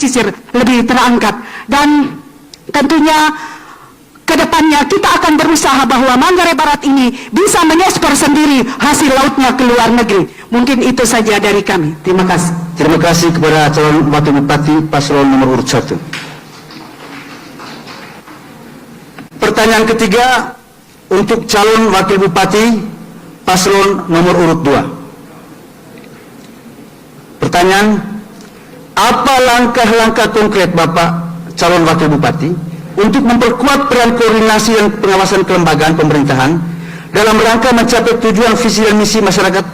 pesisir lebih terangkat. Dan tentunya kedepannya kita akan berusaha bahwa Manggarai Barat ini bisa mengekspor sendiri hasil lautnya ke luar negeri. Mungkin itu saja dari kami. Terima kasih. Terima kasih kepada calon wakil bupati paslon nomor urut 1. Pertanyaan ketiga untuk calon wakil bupati paslon nomor urut 2. Pertanyaan, apa langkah-langkah konkret Bapak calon wakil bupati untuk memperkuat peran koordinasi dan pengawasan kelembagaan pemerintahan dalam rangka mencapai tujuan visi dan misi masyarakat,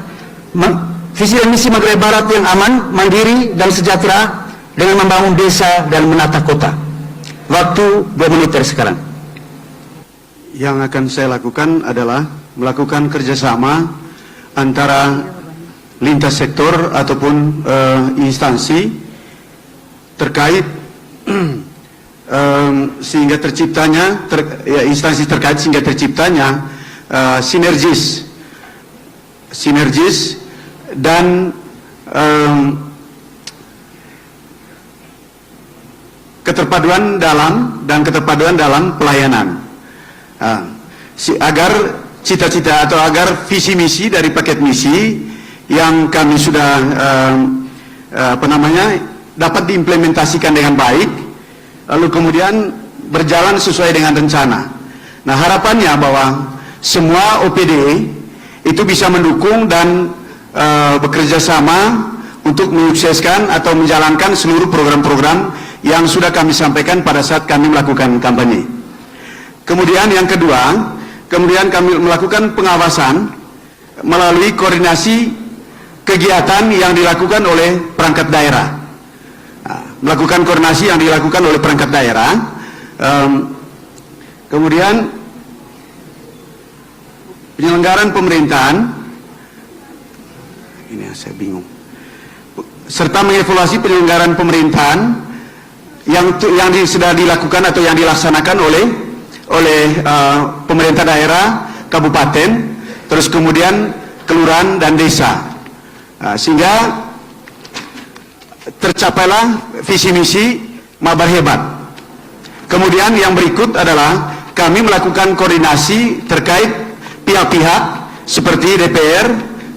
visi dan misi Manggarai Barat yang aman, mandiri, dan sejahtera dengan membangun desa dan menata kota? Waktu 2 menit dari sekarang. Yang akan saya lakukan adalah melakukan kerjasama antara lintas sektor ataupun instansi terkait sehingga terciptanya instansi terkait sehingga terciptanya sinergis dan keterpaduan dalam pelayanan, agar cita-cita atau agar visi misi dari paket misi yang kami sudah dapat diimplementasikan dengan baik, lalu kemudian berjalan sesuai dengan rencana. Nah, harapannya bahwa semua OPD itu bisa mendukung dan bekerja sama untuk menyukseskan atau menjalankan seluruh program-program yang sudah kami sampaikan pada saat kami melakukan kampanye. Kemudian yang kedua, kemudian kami melakukan pengawasan melalui koordinasi kegiatan yang dilakukan oleh perangkat daerah. Melakukan koordinasi yang dilakukan oleh perangkat daerah. Kemudian penyelenggaraan pemerintahan, ini saya bingung, serta mengevaluasi penyelenggaraan pemerintahan yang sudah dilakukan atau yang dilaksanakan oleh pemerintah daerah, kabupaten, terus kemudian kelurahan dan desa, sehingga tercapailah visi misi Mabar Hebat. Kemudian yang berikut adalah kami melakukan koordinasi terkait pihak-pihak seperti DPR,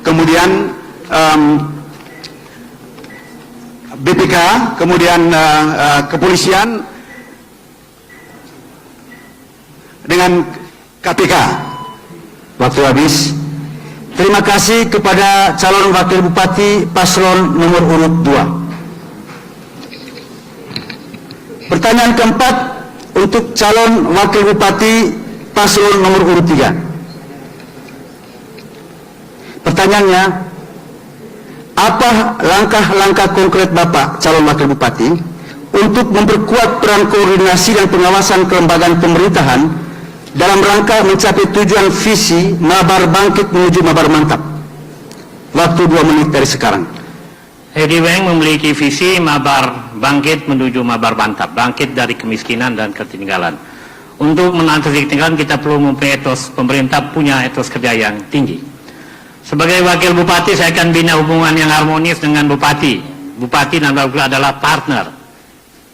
kemudian BPK, kemudian kepolisian dengan KPK. Waktu habis. Terima kasih kepada calon wakil bupati paslon nomor urut 2. Pertanyaan keempat untuk calon wakil bupati paslon nomor urut 3. Pertanyaannya, apa langkah-langkah konkret Bapak calon wakil bupati untuk memperkuat peran koordinasi dan pengawasan kelembagaan pemerintahan dalam rangka mencapai tujuan visi Mabar Bangkit menuju Mabar Mantap? Waktu 2 menit dari sekarang. Edi Weng memiliki visi Mabar Bangkit menuju Mabar Mantap, bangkit dari kemiskinan dan ketertinggalan. Untuk mengatasi ketertinggalan kita perlu mempunyai etos, pemerintah punya etos kerja yang tinggi. Sebagai wakil bupati saya akan bina hubungan yang harmonis dengan bupati. Bupati dan wakil adalah partner.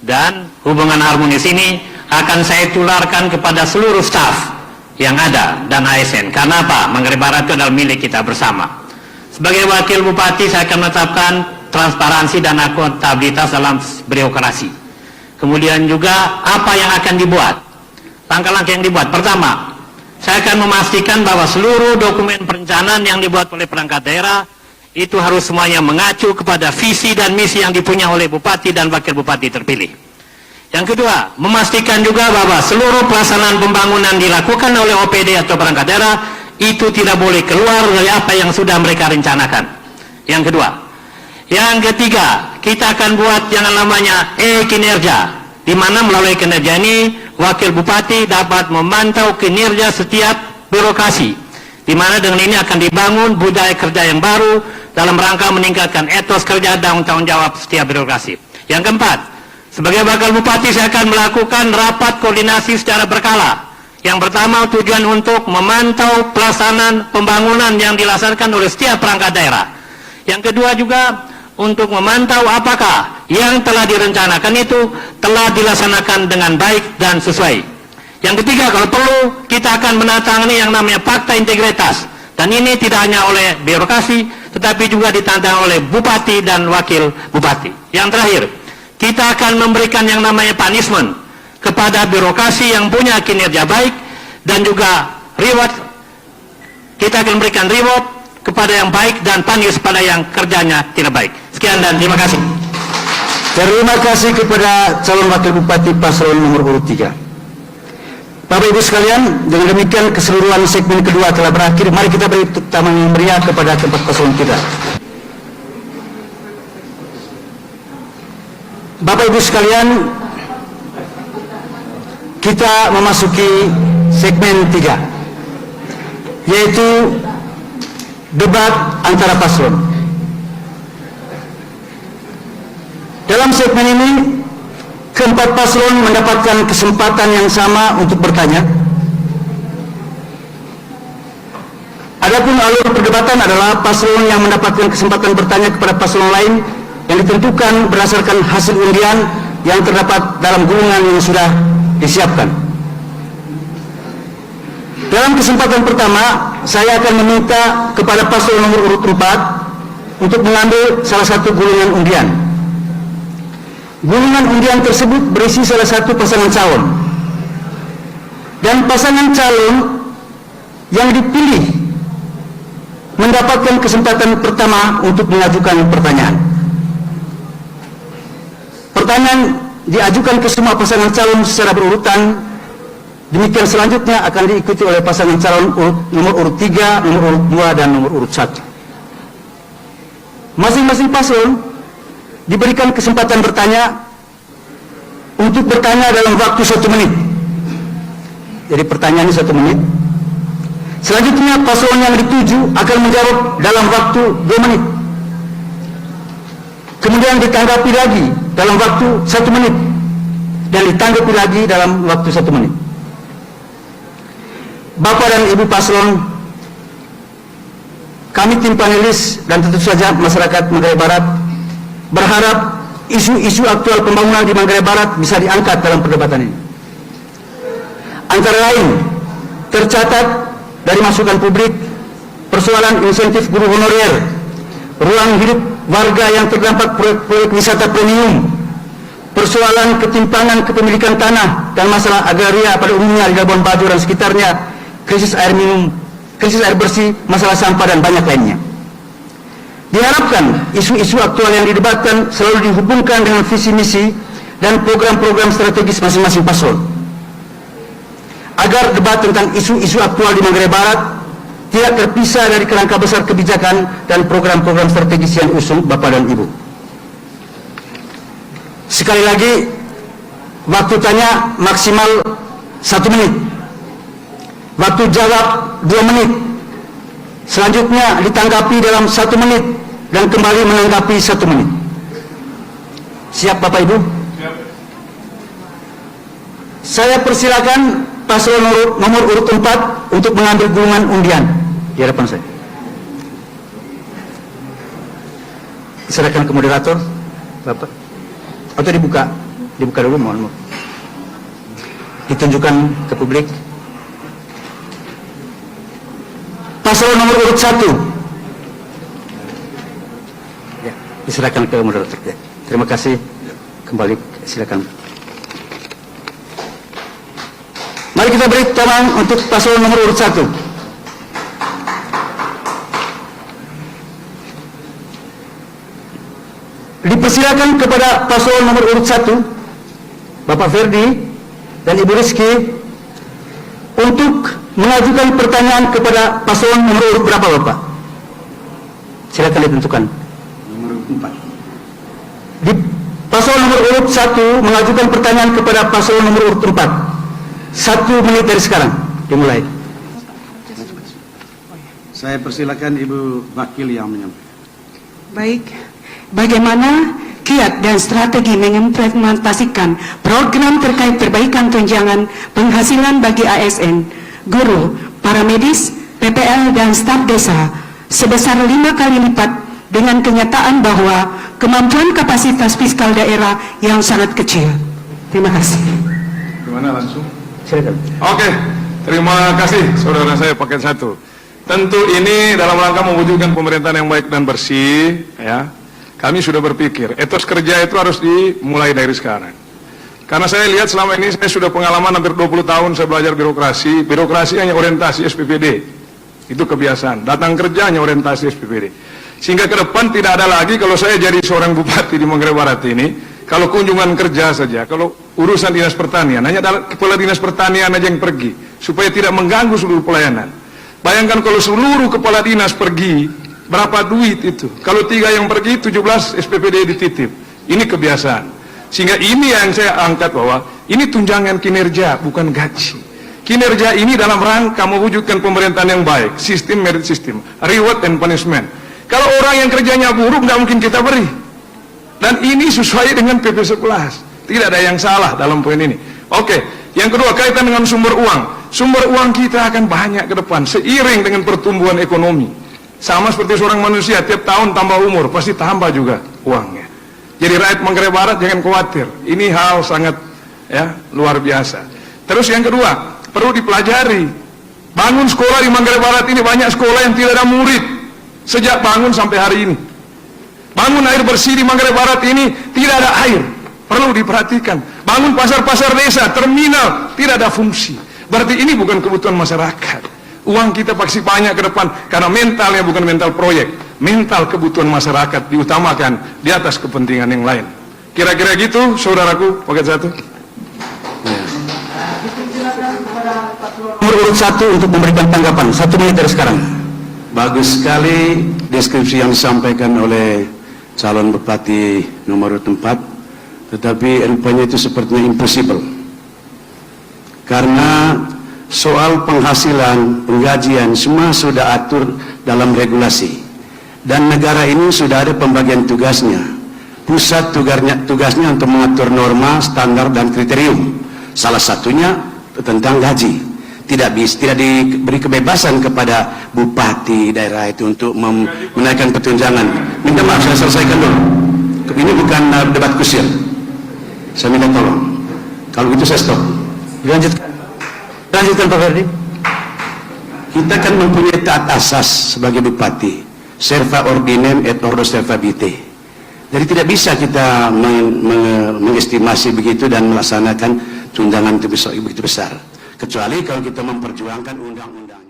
Dan hubungan harmonis ini akan saya tularkan kepada seluruh staf yang ada dan ASN. Karena apa? Manggarai Barat itu adalah milik kita bersama. Sebagai wakil bupati saya akan menetapkan transparansi dan akuntabilitas dalam birokrasi. Kemudian juga apa yang akan dibuat, langkah-langkah yang dibuat. Pertama, saya akan memastikan bahwa seluruh dokumen perencanaan yang dibuat oleh perangkat daerah itu harus semuanya mengacu kepada visi dan misi yang dipunyai oleh bupati dan wakil bupati terpilih. Yang kedua, memastikan juga bahwa seluruh pelaksanaan pembangunan dilakukan oleh OPD atau perangkat daerah itu tidak boleh keluar dari apa yang sudah mereka rencanakan. Yang kedua. Yang ketiga, kita akan buat yang namanya kinerja, di mana melalui kinerja ini wakil bupati dapat memantau kinerja setiap birokrasi, di mana dengan ini akan dibangun budaya kerja yang baru dalam rangka meningkatkan etos kerja dan tanggung jawab setiap birokrasi. Yang keempat, sebagai wakil bupati saya akan melakukan rapat koordinasi secara berkala. Yang pertama, tujuan untuk memantau pelaksanaan pembangunan yang dilaksanakan oleh setiap perangkat daerah. Yang kedua juga untuk memantau apakah yang telah direncanakan itu telah dilaksanakan dengan baik dan sesuai. Yang ketiga, kalau perlu kita akan menandatangani yang namanya fakta integritas, dan ini tidak hanya oleh birokrasi tetapi juga ditantang oleh bupati dan wakil bupati. Yang terakhir, kita akan memberikan yang namanya punishment kepada birokrasi yang punya kinerja baik, dan juga reward, kita akan memberikan reward kepada yang baik dan punish pada yang kerjanya tidak baik. Sekian dan terima kasih. Terima kasih kepada calon wakil bupati paslon nomor urut 3. Bapak Ibu sekalian, dengan demikian keseluruhan segmen kedua telah berakhir. Mari kita beri tepuk tangan yang meriah kepada keempat paslon kita. Bapak Ibu sekalian, kita memasuki segmen 3, yaitu debat antara paslon. Dalam segmen ini, keempat paslon mendapatkan kesempatan yang sama untuk bertanya. Adapun alur perdebatan adalah paslon yang mendapatkan kesempatan bertanya kepada paslon lain yang ditentukan berdasarkan hasil undian yang terdapat dalam gulungan yang sudah disiapkan. Dalam kesempatan pertama, saya akan meminta kepada paslon nomor urut 4 untuk mengambil salah satu gulungan undian. Gulungan undian tersebut berisi salah satu pasangan calon, dan pasangan calon yang dipilih mendapatkan kesempatan pertama untuk mengajukan pertanyaan. Pertanyaan diajukan ke semua pasangan calon secara berurutan. Demikian selanjutnya akan diikuti oleh pasangan calon nomor urut 3, nomor urut 2, dan nomor urut 1. Masing-masing paslon diberikan kesempatan bertanya untuk bertanya dalam waktu 1 menit. Jadi pertanyaannya 1 menit. Selanjutnya paslon yang dituju akan menjawab dalam waktu 2 menit. Kemudian ditanggapi lagi dalam waktu 1 menit. Dan ditanggapi lagi dalam waktu 1 menit. Bapak dan Ibu paslon, kami tim panelis dan tentu saja masyarakat Manggarai Barat berharap isu-isu aktual pembangunan di Manggarai Barat bisa diangkat dalam perdebatan ini. Antara lain, tercatat dari masukan publik persoalan insentif guru honorer, ruang hidup warga yang terdampak proyek wisata premium, persoalan ketimpangan kepemilikan tanah dan masalah agraria pada umumnya di Labuan Bajo dan sekitarnya, krisis air minum, krisis air bersih, masalah sampah, dan banyak lainnya. Diharapkan isu-isu aktual yang didebatkan selalu dihubungkan dengan visi misi dan program-program strategis masing-masing paslon, agar debat tentang isu-isu aktual di Manggarai Barat tidak terpisah dari kerangka besar kebijakan dan program-program strategis yang diusung Bapak dan Ibu. Sekali lagi, waktu tanya maksimal 1 menit. Waktu jawab 2 menit. Selanjutnya ditanggapi dalam 1 menit dan kembali menanggapi 1 menit. Siap Bapak Ibu? Siap. Saya persilakan paslon nomor urut 4 untuk mengambil gulungan undian di hadapan saya. Silakan ke moderator, Bapak. Atau dibuka dulu, mohon. Ditunjukkan ke publik. Paslon nomor urut 1. Ya, silakan ke moderator. Ya. Terima kasih. Kembali, silakan. Mari kita beri tangan untuk paslon nomor urut 1. Dipersilakan kepada paslon nomor urut 1, Bapak Ferdi dan Ibu Rizky, untuk mengajukan pertanyaan kepada paslon nomor urut berapa, Bapak? Silakan ditentukan. Nomor 4. Di paslon nomor urut 1 mengajukan pertanyaan kepada paslon nomor urut 4. 1 menit dari sekarang dimulai. Saya persilakan Ibu Wakil yang menyampaikan. Baik, bagaimana kiat dan strategi mengimplementasikan program terkait perbaikan tunjangan penghasilan bagi ASN, guru, para medis, PPL, dan staf desa sebesar 5 kali lipat dengan kenyataan bahwa kemampuan kapasitas fiskal daerah yang sangat kecil. Terima kasih. Gimana langsung? Silakan. Oke, terima kasih saudara saya paket 1. Tentu ini dalam rangka mewujudkan pemerintahan yang baik dan bersih, ya. Kami sudah berpikir, etos kerja itu harus dimulai dari sekarang. Karena saya lihat selama ini saya sudah pengalaman hampir 20 tahun saya belajar birokrasi hanya orientasi SPPD. Itu kebiasaan, datang kerja hanya orientasi SPPD. Sehingga ke depan tidak ada lagi kalau saya jadi seorang bupati di Manggarai Barat ini, kalau kunjungan kerja saja, kalau urusan dinas pertanian, hanya kepala dinas pertanian aja yang pergi, supaya tidak mengganggu seluruh pelayanan. Bayangkan kalau seluruh kepala dinas pergi, berapa duit itu? Kalau 3 yang pergi, 17 SPPD dititip. Ini kebiasaan. Sehingga ini yang saya angkat bahwa ini tunjangan kinerja, bukan gaji. Kinerja ini dalam rangka mewujudkan pemerintahan yang baik, sistem merit system, reward and punishment. Kalau orang yang kerjanya buruk, nggak mungkin kita beri. Dan ini sesuai dengan PP 11. Tidak ada yang salah dalam poin ini. Oke, yang kedua kaitan dengan sumber uang. Sumber uang kita akan banyak ke depan, seiring dengan pertumbuhan ekonomi. Sama seperti seorang manusia, tiap tahun tambah umur, pasti tambah juga uangnya. Jadi rakyat Manggarai Barat jangan khawatir. Ini hal sangat luar biasa. Terus yang kedua, perlu dipelajari. Bangun sekolah di Manggarai Barat ini, banyak sekolah yang tidak ada murid sejak bangun sampai hari ini. Bangun air bersih di Manggarai Barat ini, tidak ada air, perlu diperhatikan. Bangun pasar-pasar desa, terminal, tidak ada fungsi. Berarti ini bukan kebutuhan masyarakat. Uang kita pasti banyak ke depan, karena mentalnya bukan mental proyek, mental kebutuhan masyarakat diutamakan di atas kepentingan yang lain. Kira-kira gitu, saudaraku, paket 1. Nomor urut 1 untuk memberikan tanggapan, 1 menit dari sekarang. Bagus sekali deskripsi yang disampaikan oleh calon bupati nomor 4, tetapi rupanya itu sepertinya impossible. Karena soal penghasilan, penggajian, semua sudah atur dalam regulasi. Dan negara ini sudah ada pembagian tugasnya. Pusat tugasnya untuk mengatur norma, standar, dan kriterium. Salah satunya tentang gaji. Tidak diberi kebebasan kepada bupati daerah itu untuk menaikkan pertunjangan. Minta maaf, saya selesaikan dulu. Ini bukan debat kusir. Saya minta tolong. Kalau gitu saya stop. Lanjutkan Pak Ferdi. Kita kan mempunyai taat asas sebagai bupati, serva ordinem et ordo serva vitae. Jadi tidak bisa kita mengestimasi begitu dan melaksanakan tunjangan itu begitu besar, kecuali kalau kita memperjuangkan undang-undang.